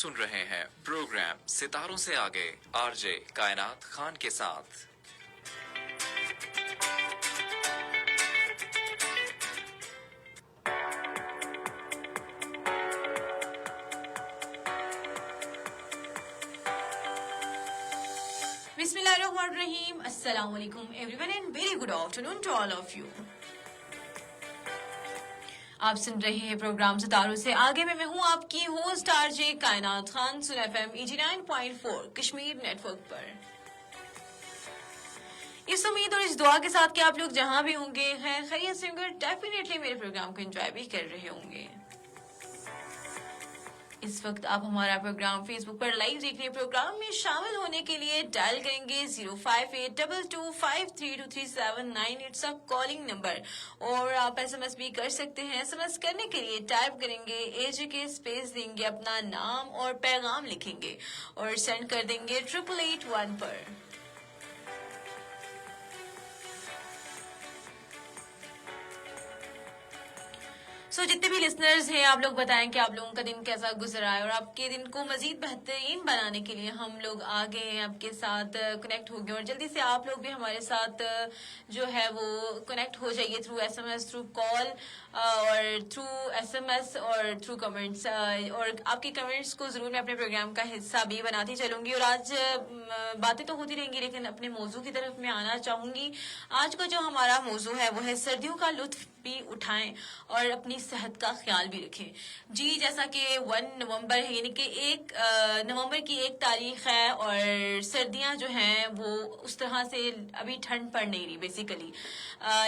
सुन रहे हैं प्रोग्राम सितारों से आगे आरजे कायनात खान के साथ। Bismillahirrahmanirrahim. Assalamu alaikum everyone and very good afternoon to all of you. आप सुन रहे हैं प्रोग्राम सितारों से आगे में मैं हूं आपकी होस्ट आरजे कायनात खान सुन एफएम 89.4 कश्मीर नेटवर्क पर। इस उम्मीद और इस दुआ के साथ कि आप लोग जहां भी होंगे हैं खैरियत से होंगे, डेफिनेटली मेरे प्रोग्राम को एंजॉय भी कर रहे होंगे। इस वक्त आप हमारा प्रोग्राम फेसबुक पर लाइव देख रहे हैं। प्रोग्राम में शामिल होने के लिए डायल करेंगे 05822532379। इट्स अ कॉलिंग नंबर और आप एसएमएस भी कर सकते हैं। एसएमएस करने के लिए टाइप करेंगे एजे के स्पेस देंगे, अपना नाम और पैगाम लिखेंगे और सेंड कर देंगे 8881 पर। जितने भी लिसनर्स हैं आप लोग बताएं कि आप लोगों का दिन कैसा गुजरा है और आपके दिन को मजीद बेहतरीन बनाने के लिए हम लोग आ गए हैं, आपके साथ कनेक्ट हो गए और जल्दी से आप लोग भी हमारे साथ जो है वो कनेक्ट हो जाइए थ्रू एसएमएस, थ्रू कॉल और थ्रू एसएमएस और थ्रू कमेंट्स। और आपके कमेंट्स को जरूर मैं अपने प्रोग्राम का हिस्सा भी बनाती चलूंगी। और आज बातें तो होती रहेंगी लेकिन अपने मौजू की तरफ मैं आना चाहूंगी। आज का जो हमारा मौजू है वो है सर्दियों का लुत्फ भी उठाएं और अपनी सेहत का ख्याल भी रखें। जी, जैसा कि 1 नवंबर है यानी कि 1 नवंबर की 1 तारीख है और सर्दियां जो हैं वो उस तरह से अभी ठंड पड़ नहीं रही बेसिकली।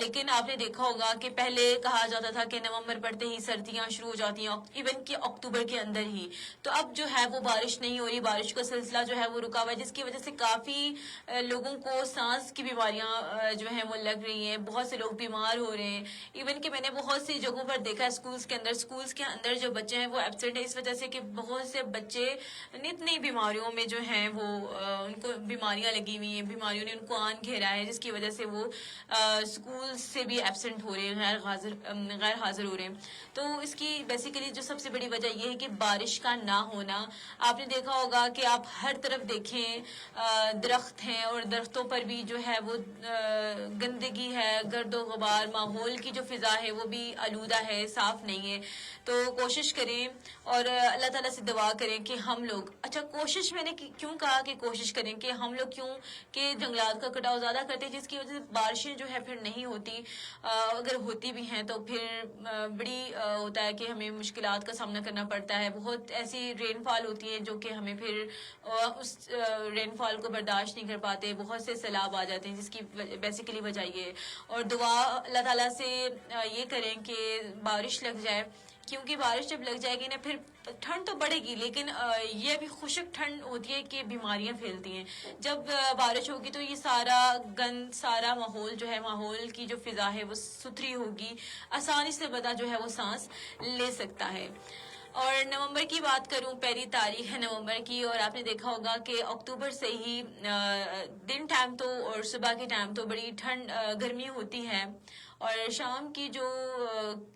लेकिन आपने देखा होगा कि पहले कहा जाता था कि नवंबर पड़ते ही सर्दियां शुरू हो जाती हैं, इवन कि अक्टूबर के अंदर ही। तो अब जो है वो बारिश नहीं हो रही, बारिश का सिलसिला जो है वो रुका हुआ है, जिसकी वजह से काफी लोगों को सांस की बीमारियां जो है वो लग रही हैं। बहुत से लोग बीमार हो रहे हैं। इवन कि मैंने बहुत सी जगहों पर देखा है स्कूल्स के अंदर जो बच्चे हैं वो एब्सेंट है, इस वजह से कि बहुत से बच्चे नित नई बीमारियों में जो हैं वो उनको बीमारियां लगी हुई हैं, बीमारियों ने उनको आन घेरा है, जिसकी वजह से वो स्कूल से भी एब्सेंट हो रहे हैं, गैर हाजिर हो रहे हैं। तो इसकी बेसिकली जो सबसे बड़ी वजह ये है कि बारिश का ना होना। आपने देखा होगा कि आप हर तरफ देखें दरख्त हैं और दरख्तों पर भी जो है वो गंदगी है, गर्दो गुबार, माहौल की जो फिजा है वो भी आलूदा है, साफ नहीं है। तो कोशिश करें और अल्लाह ताला से दुआ करें कि हम लोग, अच्छा कोशिश मैंने क्यों कहा कि कोशिश करें कि हम लोग क्यों कि जंगलात का कटाव ज्यादा करते हैं, जिसकी वजह से बारिशें जो है फिर नहीं होती। अगर होती भी हैं तो फिर बड़ी होता है कि हमें मुश्किलात का सामना करना पड़ता है। बहुत ऐसी रेनफॉल होती है जो कि हमें फिर उस रेनफॉल को बर्दाश्त नहीं कर पाते, बहुत से सैलाब आ जाते हैं, जिसकी बेसिकली वजह ये। और दुआ अल्लाह ताला से ये करें कि बारिश लग जाए, क्योंकि बारिश जब लग जाएगी ना फिर ठंड तो बढ़ेगी लेकिन ये भी खुशक ठंड होती है कि बीमारियां फैलती हैं। जब बारिश होगी तो ये सारा गंद, सारा माहौल जो है, माहौल की जो फिजा है वो सुथरी होगी, आसानी से बंदा जो है वो सांस ले सकता है। और नवंबर की बात करूं, 1 तारीख है नवंबर की और आपने देखा होगा कि अक्टूबर से ही दिन टाइम तो और सुबह के टाइम तो बड़ी ठंड गर्मी होती है और शाम की जो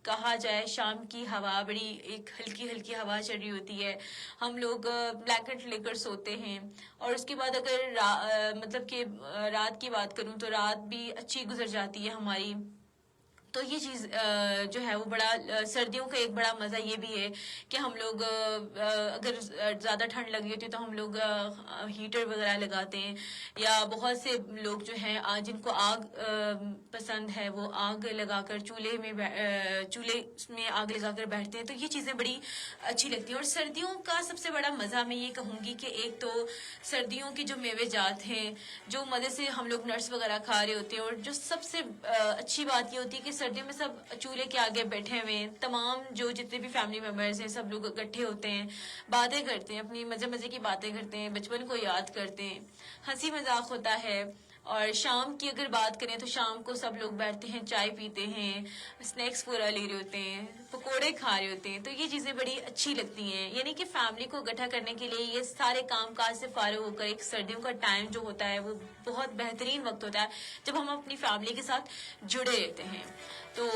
कहा जाए शाम की हवा बड़ी एक हल्की हल्की हवा चल रही होती है। हम लोग ब्लैंकेट लेकर सोते हैं और उसके बाद अगर मतलब कि रात की बात करूं तो रात भी अच्छी गुजर जाती है हमारी। तो ये चीज जो है वो बड़ा सर्दियों का एक बड़ा मजा ये भी है कि हम लोग अगर ज्यादा ठंड लगी होती है तो हम लोग हीटर वगैरह लगाते हैं, या बहुत से लोग जो हैं जिनको आग पसंद है वो आग लगाकर चूल्हे में आग लगाकर बैठते हैं। तो ये चीजें बड़ी अच्छी लगती हैं। और सर्दियों का सबसे बड़ा मजा मैं ये कहूंगी कि एक तो सर्दियों की जो मेवे जात हैं जो मजे से हम लोग नट्स वगैरह खा रहे होते हैं, और जो सबसे अच्छी बात ये होती है कि सर्दियों में सब चूल्हे के आगे बैठे हुए हैं, तमाम जो जितने भी फैमिली मेंबर्स हैं सब लोग इकट्ठे होते हैं, बातें करते हैं, अपनी मजे मजे की बातें करते हैं, बचपन को याद करते हैं, हंसी मजाक होता है। और शाम की अगर बात करें तो शाम को सब लोग बैठते हैं, चाय पीते हैं, स्नैक्स पूरा ले रहे होते हैं, पकोड़े खा रहे होते हैं। तो ये चीजें बड़ी अच्छी लगती हैं। यानी कि फैमिली को इकट्ठा करने के लिए ये सारे काम काज से फारिग होकर एक सर्दियों का टाइम जो होता है वो बहुत बेहतरीन वक्त होता है जब हम अपनी फैमिली के साथ जुड़े रहते हैं। तो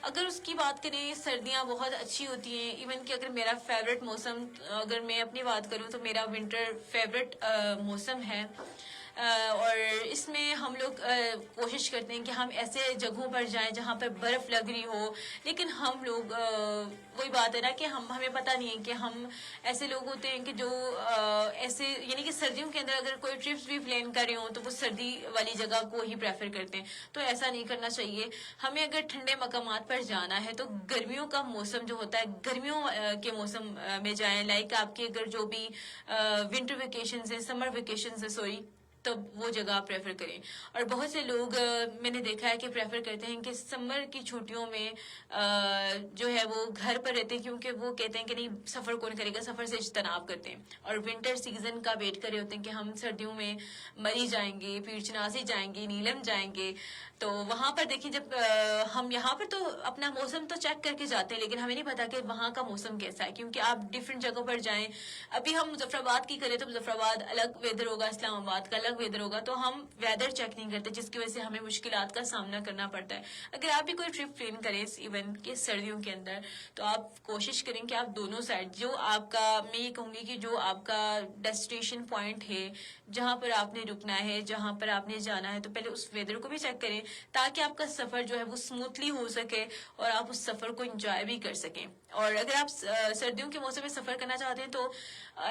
اگر اس کی بات کریں سردیاں بہت اچھی ہوتی ہیں. ایون کہ اگر میرا فیوریٹ موسم اگر میں اپنی بات کروں تو میرا ونٹر فیوریٹ موسم ہے. اور اس میں ہم لوگ کوشش کرتے ہیں کہ ہم ایسے جگہوں پر جائیں جہاں پر برف لگ رہی ہو. لیکن ہم لوگ وہی بات ہے نا کہ ہمیں پتہ نہیں ہے کہ ہم ایسے لوگ ہوتے ہیں کہ جو ایسے یعنی کہ سردیوں کے اندر اگر کوئی ٹرپس بھی پلان کر رہے ہوں تو وہ سردی والی جگہ کو ہی پریفر کرتے ہیں. تو ایسا نہیں کرنا چاہیے. ہمیں اگر ٹھنڈے مقامات پر جانا ہے تو گرمیوں کا موسم جو ہوتا ہے گرمیوں کے موسم میں جائیں. لائک آپ کے اگر جو بھی ونٹر ویکیشنز ہیں سمر ویکیشنز ہیں سوری تو وہ جگہ آپ پریفر کریں. اور بہت سے لوگ میں نے دیکھا ہے کہ پریفر کرتے ہیں کہ سمر کی چھٹیوں میں جو ہے وہ گھر پر رہتے ہیں کیونکہ وہ کہتے ہیں کہ نہیں سفر کون کرے گا, سفر سے اجتناب کرتے ہیں. اور ونٹر سیزن کا ویٹ کر رہے ہوتے ہیں کہ ہم سردیوں میں مری جائیں گے, پیر چناسی جائیں گے, نیلم جائیں گے. تو وہاں پر دیکھیں جب ہم یہاں پر تو اپنا موسم تو چیک کر کے جاتے ہیں لیکن ہمیں نہیں پتا کہ وہاں کا موسم کیسا ہے کیونکہ آپ ڈفرینٹ جگہوں پر جائیں. ابھی ہم مظفر آباد کی کریں تو مظفر آباد الگ ویدر ہوگا, اسلام آباد کا الگ ویدر ہوگا. تو ہم ویدر چیک نہیں کرتے جس کی وجہ سے ہمیں مشکلات کا سامنا کرنا پڑتا ہے. اگر آپ بھی کوئی ٹرپ پلان کریں ایون کہ سردیوں کے اندر تو آپ کوشش کریں کہ آپ دونوں سائڈ جو آپ کا میں یہ کہوں گی کہ جو آپ کا ڈیسٹینیشن پوائنٹ ہے جہاں پر آپ نے رکنا ہے جہاں پر آپ نے جانا ہے تو پہلے اس ویدر کو بھی چیک کریں تاکہ آپ کا سفر جو ہے وہ اسموتھلی ہو سکے اور آپ اس سفر کو انجوائے بھی کر سکیں. اور اگر آپ سردیوں کے موسم میں سفر کرنا چاہتے ہیں تو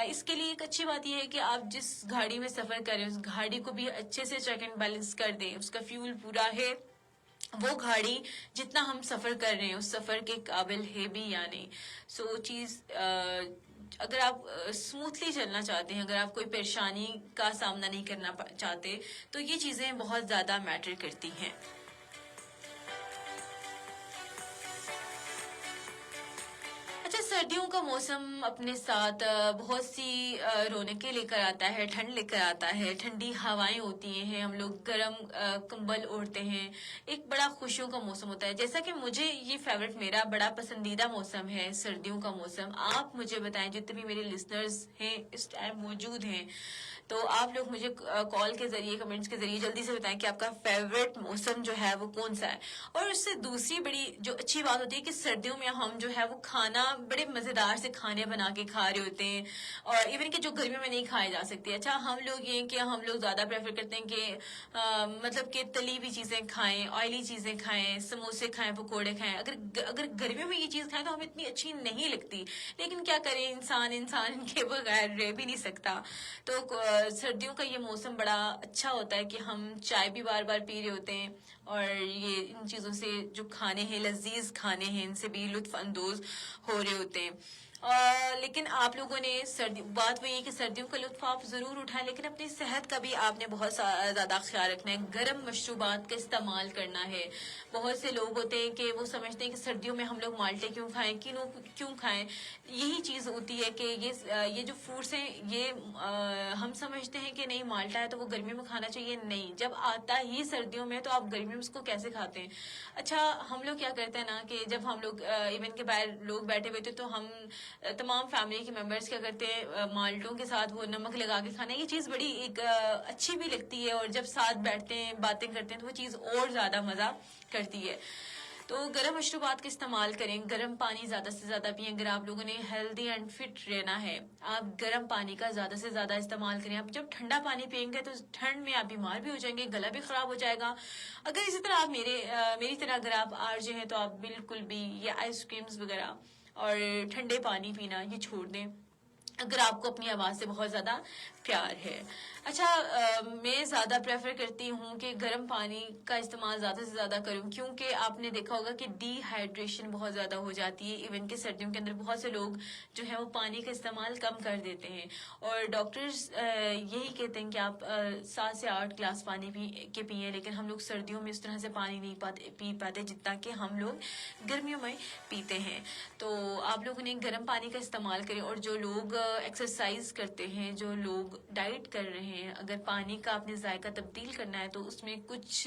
اس کے لیے ایک اچھی بات یہ ہے کہ آپ جس گاڑی میں سفر کریں اس گاڑی کو بھی اچھے سے چیک اینڈ بیلنس کر دیں. اس کا فیول پورا ہے, وہ گاڑی جتنا ہم سفر کر رہے ہیں اس سفر کے قابل ہے بھی یا نہیں. سو چیز اگر آپ اسموتھلی چلنا چاہتے ہیں, اگر آپ کوئی پریشانی کا سامنا نہیں کرنا چاہتے تو یہ چیزیں بہت زیادہ میٹر کرتی ہیں. اچھا, سردیوں کا موسم اپنے ساتھ بہت سی رونقیں لے کر آتا ہے, ٹھنڈ لے کر آتا ہے, ٹھنڈی ہوائیں ہوتی ہیں, ہم لوگ گرم کمبل اوڑھتے ہیں, ایک بڑا خوشیوں کا موسم ہوتا ہے. جیسا کہ مجھے یہ فیوریٹ میرا بڑا پسندیدہ موسم ہے سردیوں کا موسم. آپ مجھے بتائیں جتنے بھی میرے لسنرز ہیں اس ٹائم موجود ہیں تو آپ لوگ مجھے کال کے ذریعے کمنٹس کے ذریعے جلدی سے بتائیں کہ آپ کا فیوریٹ موسم جو ہے وہ کون سا ہے. اور اس سے دوسری بڑی جو اچھی بات ہوتی ہے کہ سردیوں میں ہم جو ہے وہ کھانا بڑے مزیدار سے کھانے بنا کے کھا رہے ہوتے ہیں اور ایون کہ جو گرمیوں میں نہیں کھائے جا سکتے. اچھا, ہم لوگ یہ کہ ہم لوگ زیادہ پریفر کرتے ہیں کہ مطلب کہ تلی ہوئی چیزیں کھائیں, آئلی چیزیں کھائیں, سموسے کھائیں, پکوڑے کھائیں. اگر گرمیوں میں یہ چیز کھائیں تو ہمیں اتنی اچھی نہیں لگتی لیکن کیا کریں انسان کے بغیر رہ بھی نہیں سکتا. تو سردیوں کا یہ موسم بڑا اچھا ہوتا ہے کہ ہم چائے بھی بار بار پی رہے ہوتے ہیں اور یہ ان چیزوں سے جو کھانے ہیں لذیذ کھانے ہیں ان سے بھی لطف اندوز ہو رہے ہوتے ہیں. لیکن آپ لوگوں نے بات وہی ہے کہ سردیوں کا لطف آپ ضرور اٹھائیں لیکن اپنی صحت کا بھی آپ نے بہت زیادہ خیال رکھنا ہے. گرم مشروبات کا استعمال کرنا ہے. بہت سے لوگ ہوتے ہیں کہ وہ سمجھتے ہیں کہ سردیوں میں ہم لوگ مالٹے کیوں کھائیں, کیوں کھائیں. یہی چیز ہوتی ہے کہ یہ جو فروٹس ہیں یہ ہم سمجھتے ہیں کہ نہیں مالٹا ہے تو وہ گرمیوں میں کھانا چاہیے. نہیں, جب آتا ہی سردیوں میں تو آپ گرمیوں میں اس کو کیسے کھاتے ہیں. اچھا, ہم لوگ کیا کرتے ہیں نا کہ جب ہم لوگ ایون کے باہر لوگ بیٹھے ہوئے تھے تو ہم تمام فیملی کے ممبرس کیا کرتے ہیں مالٹوں کے ساتھ وہ نمک لگا کے کھانا. یہ چیز بڑی ایک اچھی بھی لگتی ہے اور جب ساتھ بیٹھتے ہیں باتیں کرتے ہیں تو وہ چیز اور زیادہ مزہ کرتی ہے. تو گرم مشروبات کا استعمال کریں, گرم پانی زیادہ سے زیادہ پئیں. اگر آپ لوگوں نے ہیلدی اینڈ فٹ رہنا ہے آپ گرم پانی کا زیادہ سے زیادہ استعمال کریں. آپ جب ٹھنڈا پانی پئیں گے تو ٹھنڈ میں آپ بیمار بھی ہو جائیں گے, گلا بھی خراب ہو جائے گا. اگر اسی طرح آپ میری طرح اگر آپ آرجے ہیں تو آپ بالکل بھی یہ آئس کریمز وغیرہ اور ٹھنڈے پانی پینا یہ چھوڑ دیں اگر آپ کو اپنی آواز سے بہت زیادہ پیار ہے. اچھا, میں زیادہ پریفر کرتی ہوں کہ گرم پانی کا استعمال زیادہ سے زیادہ کروں کیونکہ آپ نے دیکھا ہوگا کہ ڈی ہائیڈریشن بہت زیادہ ہو جاتی ہے. ایون کہ سردیوں کے اندر بہت سے لوگ جو ہے وہ پانی کا استعمال کم کر دیتے ہیں اور ڈاکٹرز یہی کہتے ہیں کہ آپ 7 سے 8 گلاس پانی کے پئیں لیکن ہم لوگ سردیوں میں اس طرح سے پانی نہیں پی پاتے جتنا کہ ہم لوگ گرمیوں میں پیتے ہیں. تو آپ لوگوں نے گرم پانی کا استعمال کریں. اور جو لوگ ایکسرسائز کرتے ہیں, جو لوگ ڈائٹ کر رہے ہیں, اگر پانی کا آپ نے ذائقہ تبدیل کرنا ہے تو اس میں کچھ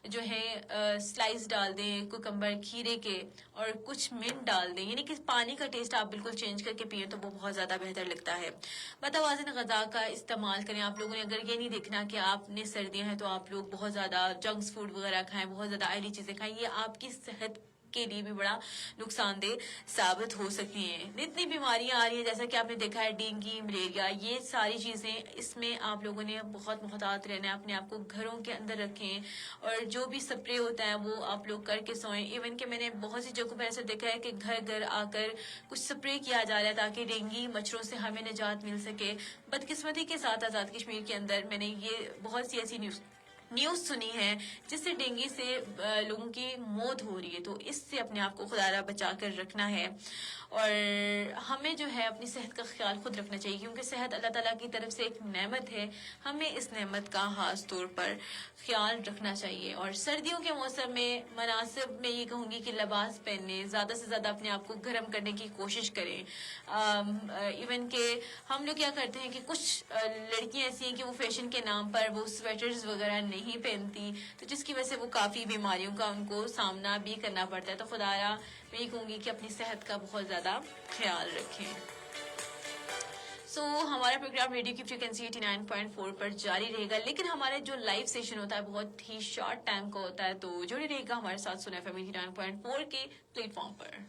جو ہے سلائس ڈال دیں کوکمبر کھیرے کے اور کچھ منٹ ڈال دیں, یعنی کہ پانی کا ٹیسٹ آپ بالکل چینج کر کے پئیں تو وہ بہت زیادہ بہتر لگتا ہے. متوازن غذا کا استعمال کریں. آپ لوگوں نے اگر یہ نہیں دیکھنا کہ آپ نے سردیاں ہیں تو آپ لوگ بہت زیادہ جنکس فوڈ وغیرہ کھائیں, بہت زیادہ آئلی چیزیں کھائیں, یہ آپ کی صحت के लिए भी बड़ा नुकसान दह साबित हो सकती हैं। इतनी बीमारियां आ रही हैं, जैसा कि आपने देखा है डेंगू, मलेरिया, ये सारी चीजें, इसमें आप लोगों ने बहुत मुहतात रहना है, अपने आप को घरों के अंदर रखें और जो भी स्प्रे होता है वो आप लोग करके सोएं। इवन कि मैंने बहुत सी जगहों पर ऐसा देखा है कि घर घर आकर कुछ स्प्रे किया जा रहा है ताकि डेंगू मच्छरों से हमें निजात मिल सके। बदकिस्मती के साथ आज़ाद कश्मीर के अंदर मैंने ये बहुत सी ऐसी न्यूज़ सुनी है जिससे डेंगू से लोगों की मौत हो रही है। तो इससे अपने आप को खुदारा बचा कर रखना है और हमें जो है अपनी सेहत का ख्याल खुद रखना चाहिए, क्योंकि सेहत अल्लाह ताला की तरफ से एक नेमत है। हमें इस नेमत का खास तौर पर ख्याल रखना चाहिए। और सर्दियों के मौसम में मुनासिब मैं ये कहूँगी कि लिबास पहने, ज़्यादा से ज़्यादा अपने आप को गर्म करने की कोशिश करें। इवन के हम लोग क्या करते हैं कि कुछ लड़कियां ऐसी हैं कि वो फैशन के नाम पर वो स्वेटर्स वगैरह नहीं पहनती, तो जिसकी वजह से वो काफ़ी बीमारियों का उनको सामना भी करना पड़ता है। तो खुदारा मैं ये कहूँगी कि अपनी सेहत का बहुत ज़्यादा ख्याल रखें। हमारा प्रोग्राम रेडियो की फ्रीक्वेंसी 89.4 पर जारी रहेगा, लेकिन हमारे जो लाइव सेशन होता है बहुत ही शॉर्ट टाइम का होता है, तो जुड़े रहेगा हमारे साथ सुना FM 89.4 के प्लेटफॉर्म पर।